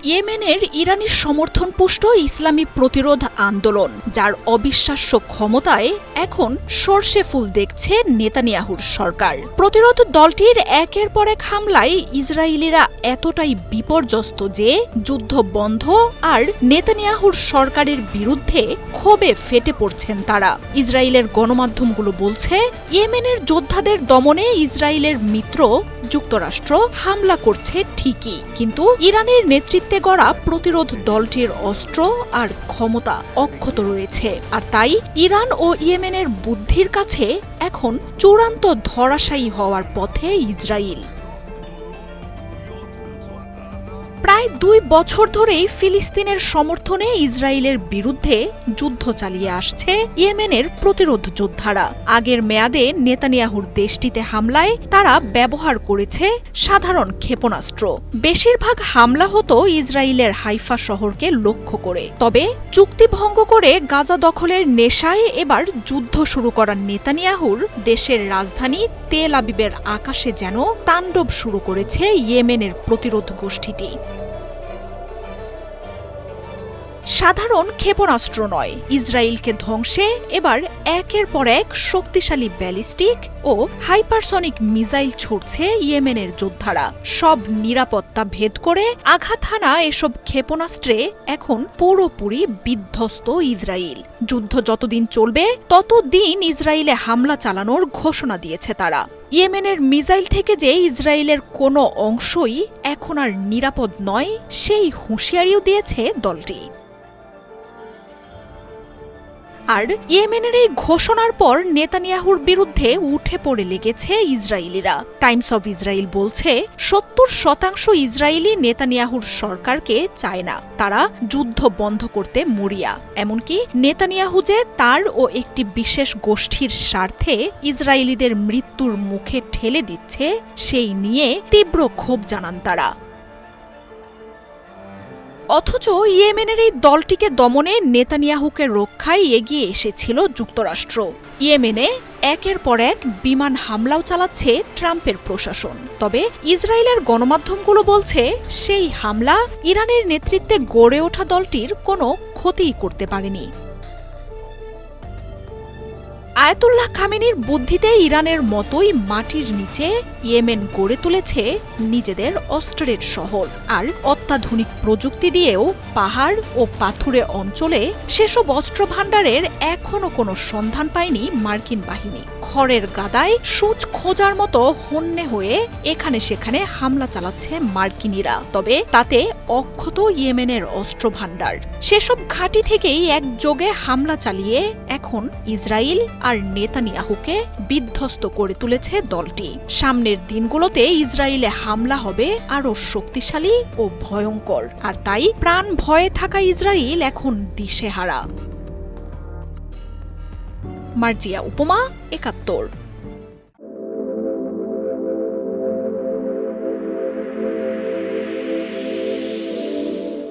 ইয়েমেনের ইরানি সমর্থনপুষ্ট ইসলামী প্রতিরোধ আন্দোলন, যার অবিশ্বাস্য ক্ষমতায় এখন সর্ষে ফুল দেখছে নেতানিয়াহুর সরকার। প্রতিরোধ দলটির একের পর এক হামলায় ইসরায়েলিরা এতটাই বিপর্যস্ত যে যুদ্ধ বন্ধ আর নেতানিয়াহুর সরকারের বিরুদ্ধে ক্ষোভে ফেটে পড়ছেন তারা। ইসরায়েলের গণমাধ্যমগুলো বলছে, ইয়েমেনের যোদ্ধাদের দমনে ইসরায়েলের মিত্র যুক্তরাষ্ট্র হামলা করছে ঠিকই, কিন্তু ইরানের নেতৃত্বে গড়া প্রতিরোধ দলটির অস্ত্র আর ক্ষমতা অক্ষত রয়েছে। আর তাই ইরান ও ইয়েমেনের বুদ্ধির কাছে এখন চূড়ান্ত ধরাশায়ী হওয়ার পথে ইসরায়েল। প্রায় ২ বছর ধরেই ফিলিস্তিনের সমর্থনে ইসরায়েলের বিরুদ্ধে যুদ্ধ চালিয়ে আসছে ইয়েমেনের প্রতিরোধ যোদ্ধারা। আগের মেয়াদে নেতানিয়াহুর দেশটিতে হামলায় তারা ব্যবহার করেছে সাধারণ ক্ষেপণাস্ত্র। বেশিরভাগ হামলা হতো ইসরায়েলের হাইফা শহরকে লক্ষ্য করে। তবে চুক্তি ভঙ্গ করে গাজা দখলের নেশায় এবার যুদ্ধ শুরু করা নেতানিয়াহুর দেশের রাজধানী তেল আবিবের আকাশে যেন তাণ্ডব শুরু করেছে ইয়েমেনের প্রতিরোধ গোষ্ঠীটি। সাধারণ ক্ষেপণাস্ত্র নয়, ইসরায়েলকে ধ্বংসে এবার একের পর এক শক্তিশালী ব্যালিস্টিক ও হাইপারসনিক মিসাইল ছুড়ছে ইয়েমেনের যোদ্ধারা। সব নিরাপত্তা ভেদ করে আঘাত হানা এসব ক্ষেপণাস্ত্রে এখন পুরোপুরি বিধ্বস্ত ইসরায়েল। যুদ্ধ যতদিন চলবে ততদিন ইসরায়েলে হামলা চালানোর ঘোষণা দিয়েছে তারা। ইয়েমেনের মিসাইল থেকে যে ইসরায়েলের কোনো অংশই এখন আর নিরাপদ নয়, সেই হুঁশিয়ারিও দিয়েছে দলটি। আর ইয়েমেনের এই ঘোষণার পর নেতানিয়াহুর বিরুদ্ধে উঠে পড়ে লেগেছে ইসরায়েলিরা। টাইমস অব ইসরায়েল বলছে, ৭০% ইসরায়েলি নেতানিয়াহুর সরকারকে চায় না, তারা যুদ্ধ বন্ধ করতে মরিয়া। এমনকি নেতানিয়াহু যে তার ও একটি বিশেষ গোষ্ঠীর স্বার্থে ইসরায়েলিদের মৃত্যুর মুখে ঠেলে দিচ্ছে, সেই নিয়ে তীব্র ক্ষোভ জানান তারা। অথচ ইয়েমেনের এই দলটিকে দমনে নেতানিয়াহুকে রক্ষায় এগিয়ে এসেছিল যুক্তরাষ্ট্র। ইয়েমেনে একের পর এক বিমান হামলাও চালাচ্ছে ট্রাম্পের প্রশাসন। তবে ইসরায়েলের গণমাধ্যমগুলো বলছে, সেই হামলা ইরানের নেতৃত্বে গড়ে ওঠা দলটির কোনো ক্ষতিই করতে পারেনি। আয়াতুল্লাহ খামেনির বুদ্ধিতে ইরানের মতোই মাটির নিচে ইয়েমেন গড়ে তুলেছে নিজেদের অস্ত্রের শহর। আর অত্যাধুনিক প্রযুক্তি দিয়েও পাহাড় ও পাথুরে অঞ্চলে সেসব অস্ত্র ভাণ্ডারের এখনো কোনো সন্ধান পায়নি মার্কিন বাহিনী। খড়ের গাদায় সূচ খোঁজার মতো হন্যে হয়ে এখানে সেখানে হামলা চালাচ্ছে মার্কিনীরা। তবে তাতে অক্ষত ইয়েমেনের অস্ত্র ভাণ্ডার। সেসব ঘাঁটি থেকেই একযোগে হামলা চালিয়ে এখন ইসরায়েল আর নেতানিয়াহুকে বিধ্বস্ত করে তুলেছে দলটি। সামনের দিনগুলোতে ইসরায়েলে হামলা হবে আরও শক্তিশালী ও ভয়ঙ্কর। আর তাই প্রাণ ভয়ে থাকা ইসরায়েল এখন দিশেহারা। মার্জিয়া উপমা, ৭১।